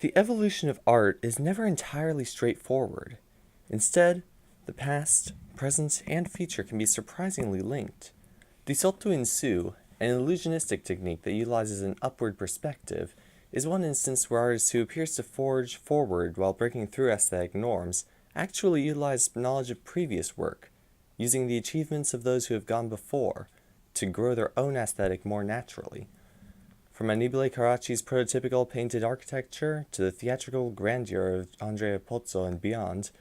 The evolution of art is never entirely straightforward. Instead, the past, present, and future can be surprisingly linked. The salto in su, an illusionistic technique that utilizes an upward perspective, is one instance where artists who appears to forge forward while breaking through aesthetic norms actually utilize knowledge of previous work, using the achievements of those who have gone before to grow their own aesthetic more naturally. From Annibale Carracci's prototypical painted architecture to the theatrical grandeur of Andrea Pozzo and beyond,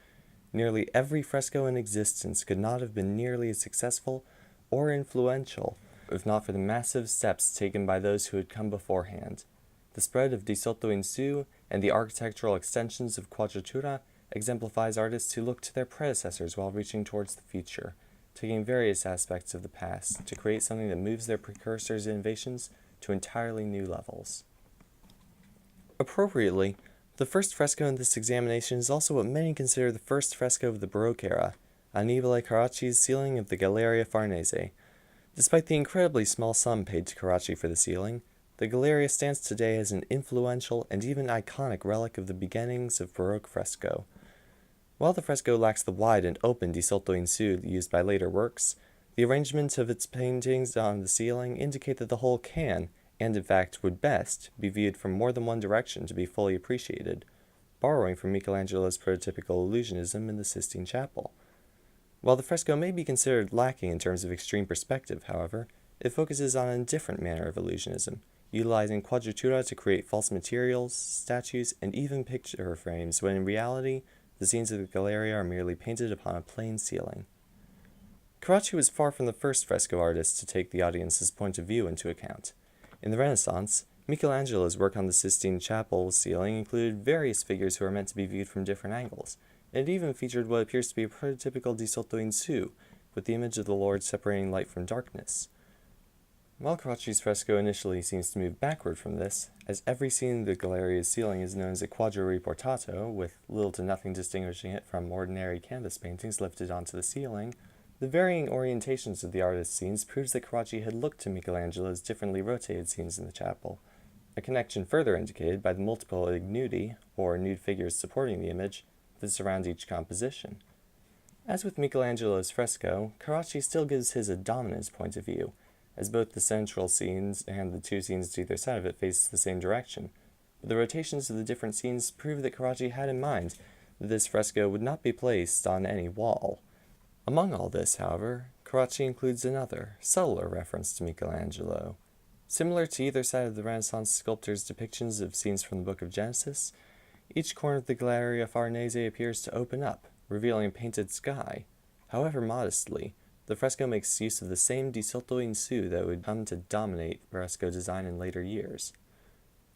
nearly every fresco in existence could not have been nearly as successful or influential if not for the massive steps taken by those who had come beforehand. The spread of di sotto in su and the architectural extensions of quadratura exemplifies artists who look to their predecessors while reaching towards the future, taking various aspects of the past to create something that moves their precursors' innovations to entirely new levels. Appropriately, the first fresco in this examination is also what many consider the first fresco of the Baroque era, Annibale Carracci's ceiling of the Galleria Farnese. Despite the incredibly small sum paid to Carracci for the ceiling, the Galleria stands today as an influential and even iconic relic of the beginnings of Baroque fresco. While the fresco lacks the wide and open di sotto in su used by later works, the arrangement of its paintings on the ceiling indicate that the whole can, and in fact would best, be viewed from more than one direction to be fully appreciated, borrowing from Michelangelo's prototypical illusionism in the Sistine Chapel. While the fresco may be considered lacking in terms of extreme perspective, however, it focuses on a different manner of illusionism, utilizing quadratura to create false materials, statues, and even picture frames when in reality, the scenes of the Galleria are merely painted upon a plain ceiling. Carracci was far from the first fresco artist to take the audience's point of view into account. In the Renaissance, Michelangelo's work on the Sistine Chapel ceiling included various figures who are meant to be viewed from different angles, and it even featured what appears to be a prototypical di sotto in su, with the image of the Lord separating light from darkness. While Carracci's fresco initially seems to move backward from this, as every scene of the Galleria's ceiling is known as a quadro riportato, with little to nothing distinguishing it from ordinary canvas paintings lifted onto the ceiling, the varying orientations of the artist's scenes proves that Carracci had looked to Michelangelo's differently rotated scenes in the chapel, a connection further indicated by the multiple ignudi, or nude figures supporting the image, that surround each composition. As with Michelangelo's fresco, Carracci still gives his a dominant point of view, as both the central scenes and the two scenes to either side of it face the same direction. But the rotations of the different scenes prove that Carracci had in mind that this fresco would not be placed on any wall. Among all this, however, Carracci includes another, subtler reference to Michelangelo. Similar to either side of the Renaissance sculptor's depictions of scenes from the Book of Genesis, each corner of the Galleria Farnese appears to open up, revealing a painted sky. However modestly, the fresco makes use of the same di sotto in su that would come to dominate fresco design in later years.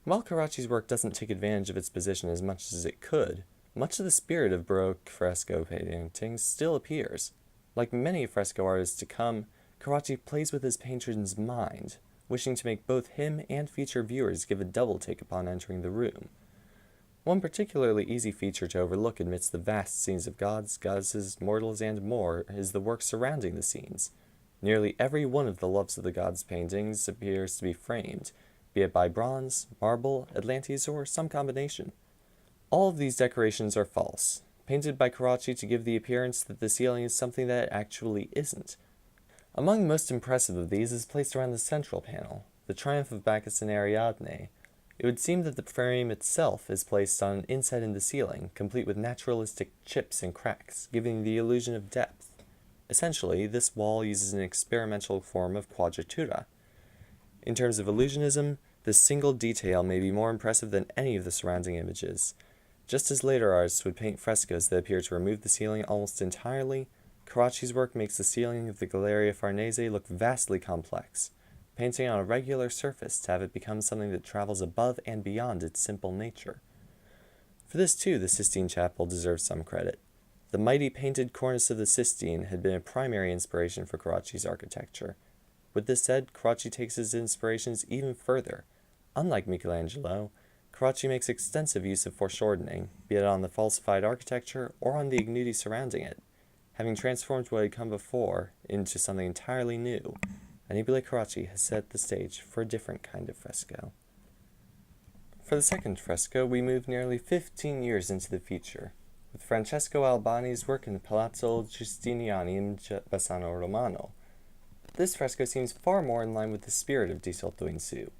While Carracci's work doesn't take advantage of its position as much as it could, much of the spirit of Baroque fresco paintings still appears. Like many fresco artists to come, Carracci plays with his patron's mind, wishing to make both him and future viewers give a double take upon entering the room. One particularly easy feature to overlook amidst the vast scenes of gods, goddesses, mortals, and more is the work surrounding the scenes. Nearly every one of the Loves of the Gods paintings appears to be framed, be it by bronze, marble, Atlantes, or some combination. All of these decorations are false, painted by Carracci to give the appearance that the ceiling is something that it actually isn't. Among the most impressive of these is placed around the central panel, the Triumph of Bacchus and Ariadne. It would seem that the frame itself is placed on an inset in the ceiling, complete with naturalistic chips and cracks, giving the illusion of depth. Essentially, this wall uses an experimental form of quadratura. In terms of illusionism, this single detail may be more impressive than any of the surrounding images. Just as later artists would paint frescoes that appear to remove the ceiling almost entirely, Carracci's work makes the ceiling of the Galleria Farnese look vastly complex, painting on a regular surface to have it become something that travels above and beyond its simple nature. For this too, the Sistine Chapel deserves some credit. The mighty painted cornice of the Sistine had been a primary inspiration for Carracci's architecture. With this said, Carracci takes his inspirations even further. Unlike Michelangelo, Carracci makes extensive use of foreshortening, be it on the falsified architecture or on the ignudi surrounding it. Having transformed what had come before into something entirely new, Annibale Carracci has set the stage for a different kind of fresco. For the second fresco, we move nearly 15 years into the future, with Francesco Albani's work in the Palazzo Giustiniani in Bassano Romano. This fresco seems far more in line with the spirit of Di Sotto in Su,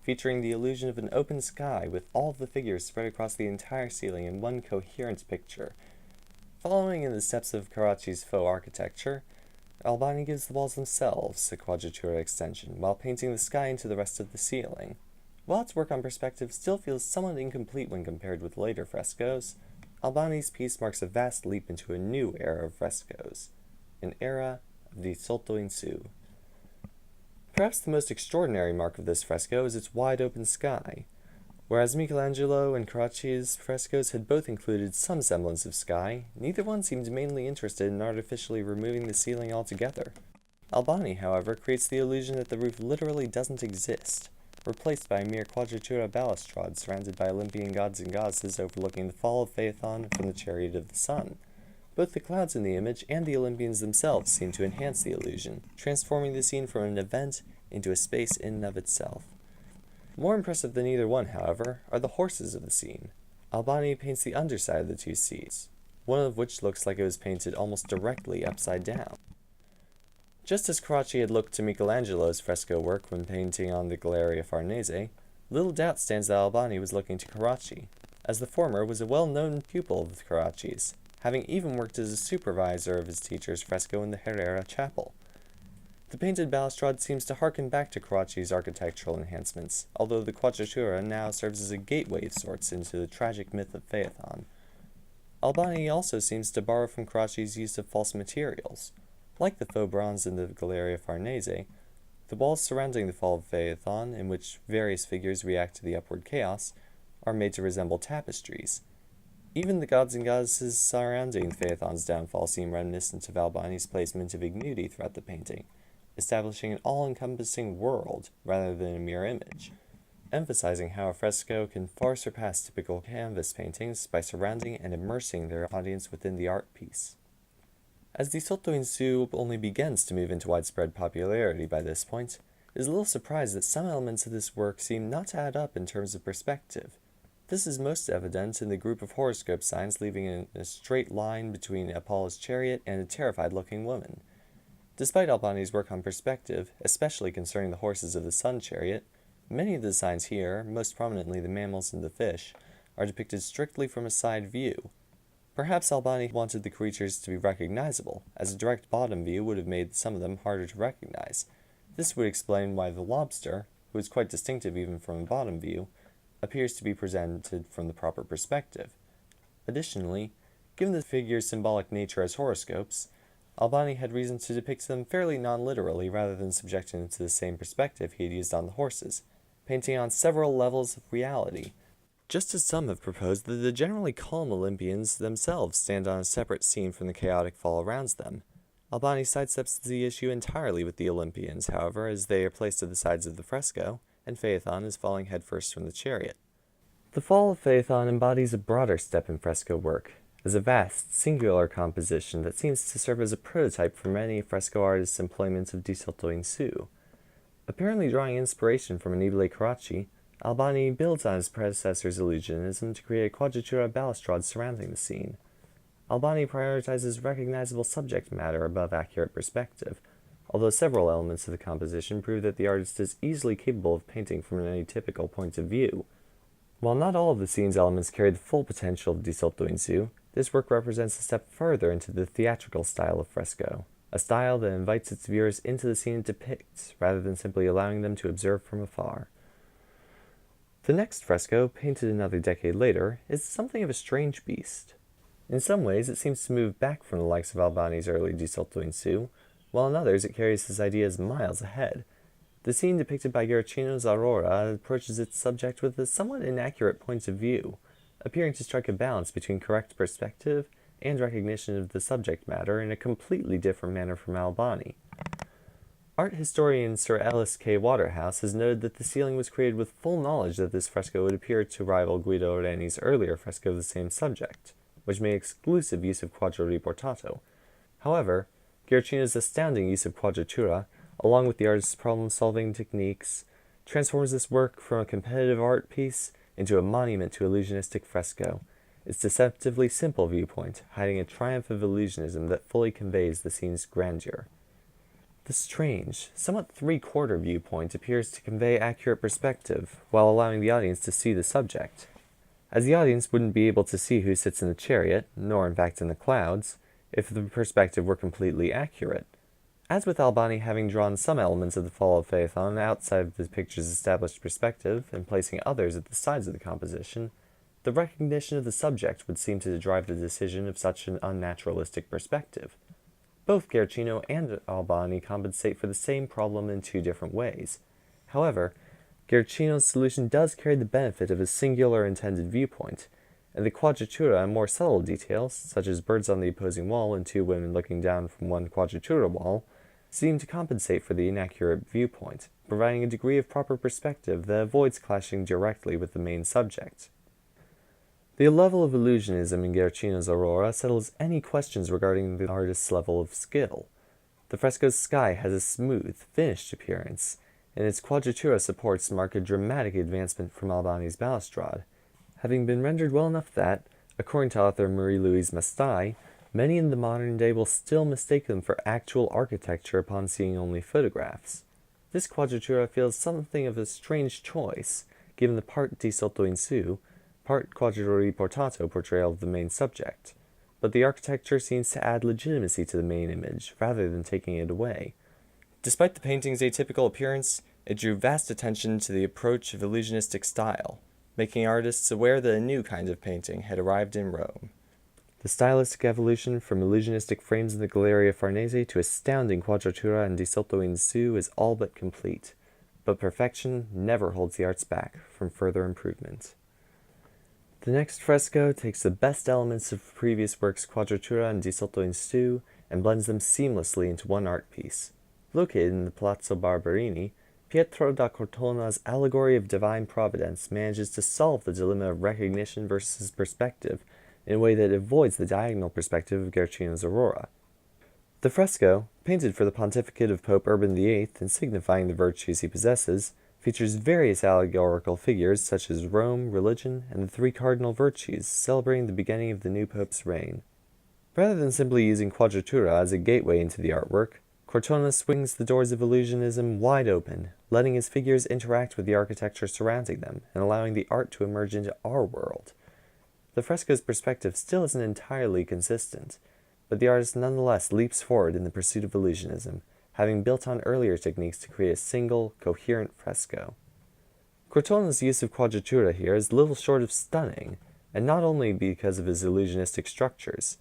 featuring the illusion of an open sky with all of the figures spread across the entire ceiling in one coherent picture. Following in the steps of Carracci's faux architecture, Albani gives the walls themselves a quadratura extension, while painting the sky into the rest of the ceiling. While its work on perspective still feels somewhat incomplete when compared with later frescoes, Albani's piece marks a vast leap into a new era of frescoes, an era of Di Sotto in Su. Perhaps the most extraordinary mark of this fresco is its wide open sky. Whereas Michelangelo and Carracci's frescoes had both included some semblance of sky, neither one seemed mainly interested in artificially removing the ceiling altogether. Albani, however, creates the illusion that the roof literally doesn't exist, replaced by a mere quadratura balustrade surrounded by Olympian gods and goddesses overlooking the fall of Phaethon from the chariot of the sun. Both the clouds in the image and the Olympians themselves seem to enhance the illusion, transforming the scene from an event into a space in and of itself. More impressive than either one, however, are the horses of the scene. Albani paints the underside of the two seats, one of which looks like it was painted almost directly upside down. Just as Carracci had looked to Michelangelo's fresco work when painting on the Galleria Farnese, little doubt stands that Albani was looking to Carracci, as the former was a well-known pupil of Carracci's, having even worked as a supervisor of his teacher's fresco in the Herrera chapel. The painted balustrade seems to harken back to Carracci's architectural enhancements, although the quadratura now serves as a gateway of sorts into the tragic myth of Phaethon. Albani also seems to borrow from Carracci's use of false materials. Like the faux bronze in the Galleria Farnese, the walls surrounding the fall of Phaethon, in which various figures react to the upward chaos, are made to resemble tapestries. Even the gods and goddesses surrounding Phaethon's downfall seem reminiscent of Albani's placement of ignuti throughout the painting, establishing an all-encompassing world rather than a mere image, emphasizing how a fresco can far surpass typical canvas paintings by surrounding and immersing their audience within the art piece. As Di Sotto in Su only begins to move into widespread popularity by this point, it is a little surprised that some elements of this work seem not to add up in terms of perspective. This is most evident in the group of horoscope signs leaving in a straight line between Apollo's chariot and a terrified-looking woman. Despite Albani's work on perspective, especially concerning the horses of the sun chariot, many of the signs here, most prominently the mammals and the fish, are depicted strictly from a side view. Perhaps Albani wanted the creatures to be recognizable, as a direct bottom view would have made some of them harder to recognize. This would explain why the lobster, who is quite distinctive even from a bottom view, appears to be presented from the proper perspective. Additionally, given the figure's symbolic nature as horoscopes, Albani had reason to depict them fairly non-literally rather than subjecting them to the same perspective he had used on the horses, painting on several levels of reality. Just as some have proposed that the generally calm Olympians themselves stand on a separate scene from the chaotic fall around them, Albani sidesteps the issue entirely with the Olympians, however, as they are placed to the sides of the fresco, and Phaethon is falling headfirst from the chariot. The fall of Phaethon embodies a broader step in fresco work, as a vast, singular composition that seems to serve as a prototype for many fresco artists' employment of Di Sotto in Su. Apparently drawing inspiration from Annibale Carracci, Albani builds on his predecessor's illusionism to create a quadratura balustrade surrounding the scene. Albani prioritizes recognizable subject matter above accurate perspective, although several elements of the composition prove that the artist is easily capable of painting from an atypical point of view. While not all of the scene's elements carry the full potential of Di Sotto in Su, this work represents a step further into the theatrical style of fresco, a style that invites its viewers into the scene it depicts, rather than simply allowing them to observe from afar. The next fresco, painted another decade later, is something of a strange beast. In some ways, it seems to move back from the likes of Albani's early Di Sotto in Su, while in others it carries his ideas miles ahead. The scene depicted by Guercino's Aurora approaches its subject with a somewhat inaccurate point of view, appearing to strike a balance between correct perspective and recognition of the subject matter in a completely different manner from Albani. Art historian Sir Ellis K. Waterhouse has noted that the ceiling was created with full knowledge that this fresco would appear to rival Guido Reni's earlier fresco of the same subject, which made exclusive use of quadro riportato. However, Guercino's astounding use of quadratura, along with the artist's problem-solving techniques, transforms this work from a competitive art piece into a monument to illusionistic fresco, its deceptively simple viewpoint hiding a triumph of illusionism that fully conveys the scene's grandeur. The strange, somewhat three-quarter viewpoint appears to convey accurate perspective while allowing the audience to see the subject. As the audience wouldn't be able to see who sits in the chariot, nor in fact in the clouds, if the perspective were completely accurate. As with Albani having drawn some elements of the fall of Phaethon outside of the picture's established perspective and placing others at the sides of the composition, the recognition of the subject would seem to drive the decision of such an unnaturalistic perspective. Both Guercino and Albani compensate for the same problem in two different ways. However, Guercino's solution does carry the benefit of a singular intended viewpoint, and the quadratura and more subtle details, such as birds on the opposing wall and two women looking down from one quadratura wall, seem to compensate for the inaccurate viewpoint, providing a degree of proper perspective that avoids clashing directly with the main subject. The level of illusionism in Guercino's Aurora settles any questions regarding the artist's level of skill. The fresco's sky has a smooth, finished appearance, and its quadratura supports mark a dramatic advancement from Albani's balustrade, having been rendered well enough that, according to author Marie-Louise Mastai, many in the modern day will still mistake them for actual architecture upon seeing only photographs. This quadratura feels something of a strange choice, given the part di sotto in su, part quadro riportato portrayal of the main subject, but the architecture seems to add legitimacy to the main image, rather than taking it away. Despite the painting's atypical appearance, it drew vast attention to the approach of illusionistic style, making artists aware that a new kind of painting had arrived in Rome. The stylistic evolution from illusionistic frames in the Galleria Farnese to astounding quadratura and di sotto in su is all but complete, but perfection never holds the arts back from further improvement. The next fresco takes the best elements of previous works' quadratura and di sotto in su and blends them seamlessly into one art piece. Located in the Palazzo Barberini, Pietro da Cortona's allegory of divine providence manages to solve the dilemma of recognition versus perspective in a way that avoids the diagonal perspective of Guercino's Aurora. The fresco, painted for the pontificate of Pope Urban VIII and signifying the virtues he possesses, features various allegorical figures such as Rome, religion, and the three cardinal virtues, celebrating the beginning of the new pope's reign. Rather than simply using quadratura as a gateway into the artwork, Cortona swings the doors of illusionism wide open, letting his figures interact with the architecture surrounding them and allowing the art to emerge into our world. The fresco's perspective still isn't entirely consistent, but the artist nonetheless leaps forward in the pursuit of illusionism, having built on earlier techniques to create a single, coherent fresco. Cortona's use of quadratura here is little short of stunning, and not only because of his illusionistic structures.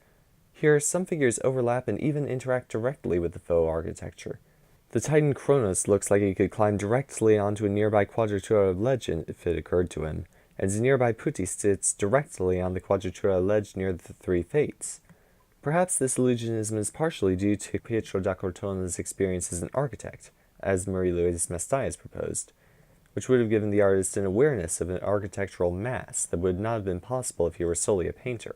Here, some figures overlap and even interact directly with the faux architecture. The Titan Kronos looks like he could climb directly onto a nearby quadratura ledge if it occurred to him, and his nearby putti sits directly on the quadratura ledge near the three fates. Perhaps this illusionism is partially due to Pietro da Cortona's experience as an architect, as Marie-Louise Mastai has proposed, which would have given the artist an awareness of an architectural mass that would not have been possible if he were solely a painter.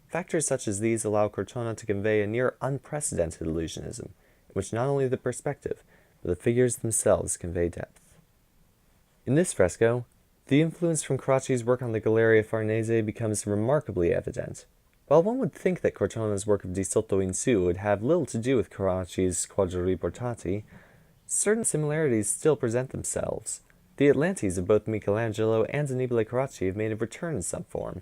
Factors such as these allow Cortona to convey a near unprecedented illusionism, in which not only the perspective, but the figures themselves convey depth. In this fresco, the influence from Carracci's work on the Galleria Farnese becomes remarkably evident. While one would think that Cortona's work of Di Sotto in Su would have little to do with Carracci's Quadri Riportati, certain similarities still present themselves. The Atlantes of both Michelangelo and Annibale Carracci have made a return in some form,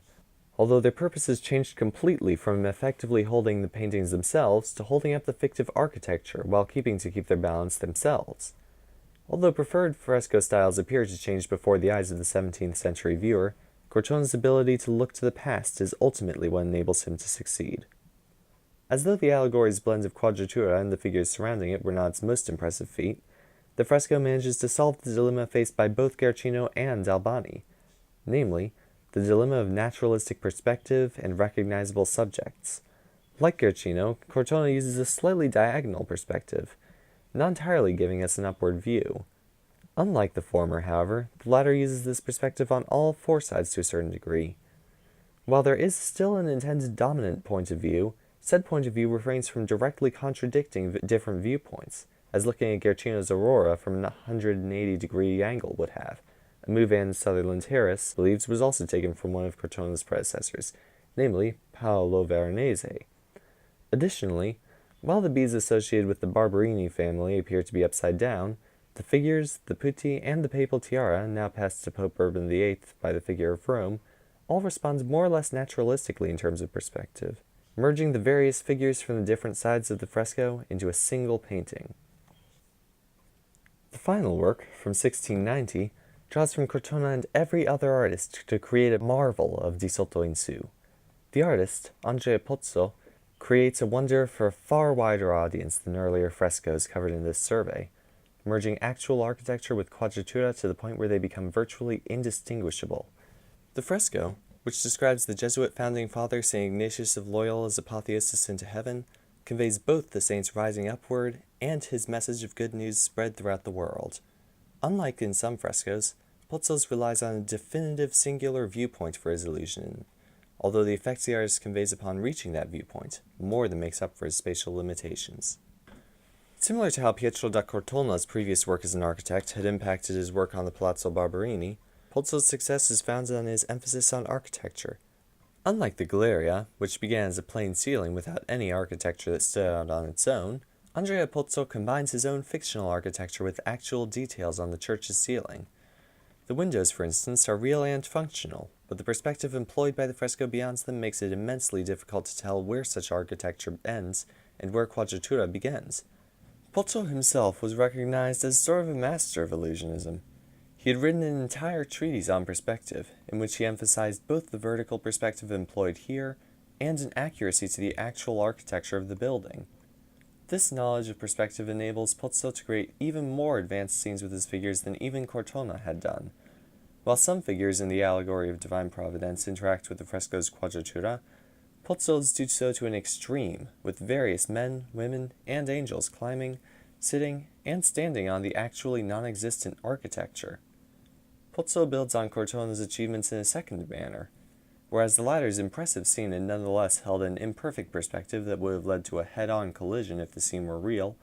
although their purposes changed completely from effectively holding the paintings themselves to holding up the fictive architecture while keeping their balance themselves. Although preferred fresco styles appear to change before the eyes of the 17th century viewer, Cortona's ability to look to the past is ultimately what enables him to succeed. As though the allegory's blend of quadratura and the figures surrounding it were not its most impressive feat, the fresco manages to solve the dilemma faced by both Guercino and Albani, namely, the dilemma of naturalistic perspective and recognizable subjects. Like Guercino, Cortona uses a slightly diagonal perspective, not entirely giving us an upward view. Unlike the former, however, the latter uses this perspective on all four sides to a certain degree. While there is still an intended dominant point of view, said point of view refrains from directly contradicting different viewpoints, as looking at Guercino's Aurora from an 180-degree angle would have, a move Anne Sutherland Harris believes was also taken from one of Cortona's predecessors, namely Paolo Veronese. Additionally, while the beads associated with the Barberini family appear to be upside down, the figures, the putti, and the papal tiara, now passed to Pope Urban VIII by the figure of Rome, all respond more or less naturalistically in terms of perspective, merging the various figures from the different sides of the fresco into a single painting. The final work, from 1690, draws from Cortona and every other artist to create a marvel of Di Sotto in Su. The artist, Andrea Pozzo, creates a wonder for a far wider audience than earlier frescoes covered in this survey, merging actual architecture with quadratura to the point where they become virtually indistinguishable. The fresco, which describes the Jesuit founding father St. Ignatius of Loyola's apotheosis into heaven, conveys both the saint's rising upward and his message of good news spread throughout the world. Unlike in some frescoes, Pozzo's relies on a definitive singular viewpoint for his illusion, although the effects the artist conveys upon reaching that viewpoint more than makes up for his spatial limitations. Similar to how Pietro da Cortolna's previous work as an architect had impacted his work on the Palazzo Barberini, Pozzo's success is founded on his emphasis on architecture. Unlike the Galleria, which began as a plain ceiling without any architecture that stood out on its own, Andrea Pozzo combines his own fictional architecture with actual details on the church's ceiling. The windows, for instance, are real and functional, but the perspective employed by the fresco beyond them makes it immensely difficult to tell where such architecture ends and where quadratura begins. Pozzo himself was recognized as sort of a master of illusionism. He had written an entire treatise on perspective, in which he emphasized both the vertical perspective employed here and an accuracy to the actual architecture of the building. This knowledge of perspective enables Pozzo to create even more advanced scenes with his figures than even Cortona had done. While some figures in the allegory of divine providence interact with the fresco's quadratura, Pozzo's do so to an extreme, with various men, women, and angels climbing, sitting, and standing on the actually non-existent architecture. Pozzo builds on Cortona's achievements in a second manner. Whereas the latter's impressive scene had nonetheless held an imperfect perspective that would have led to a head-on collision if the scene were real,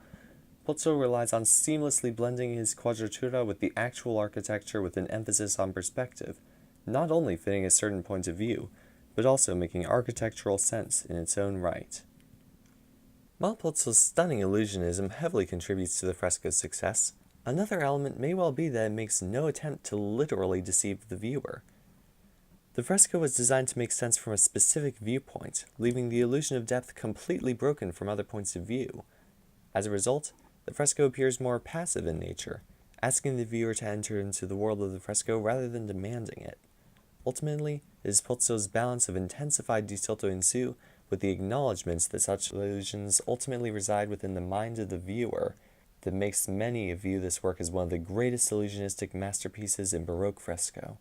Pozzo relies on seamlessly blending his quadratura with the actual architecture with an emphasis on perspective, not only fitting a certain point of view, but also making architectural sense in its own right. While Pozzo's stunning illusionism heavily contributes to the fresco's success, another element may well be that it makes no attempt to literally deceive the viewer. The fresco was designed to make sense from a specific viewpoint, leaving the illusion of depth completely broken from other points of view. As a result, the fresco appears more passive in nature, asking the viewer to enter into the world of the fresco rather than demanding it. Ultimately, it is Pozzo's balance of intensified Di Sotto in Su with the acknowledgments that such illusions ultimately reside within the mind of the viewer that makes many view this work as one of the greatest illusionistic masterpieces in Baroque fresco.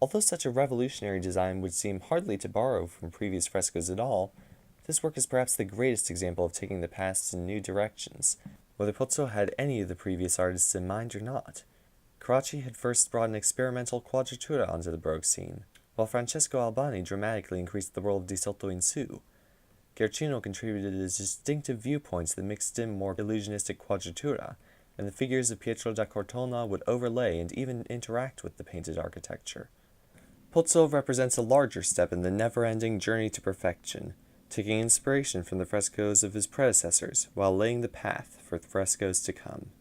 Although such a revolutionary design would seem hardly to borrow from previous frescoes at all, this work is perhaps the greatest example of taking the past in new directions, whether Pozzo had any of the previous artists in mind or not. Carracci had first brought an experimental quadratura onto the Baroque scene, while Francesco Albani dramatically increased the world of Di Sotto in Su. Guercino contributed his distinctive viewpoints that mixed in more illusionistic quadratura, and the figures of Pietro da Cortona would overlay and even interact with the painted architecture. Pozzo represents a larger step in the never-ending journey to perfection, taking inspiration from the frescoes of his predecessors while laying the path for frescoes to come.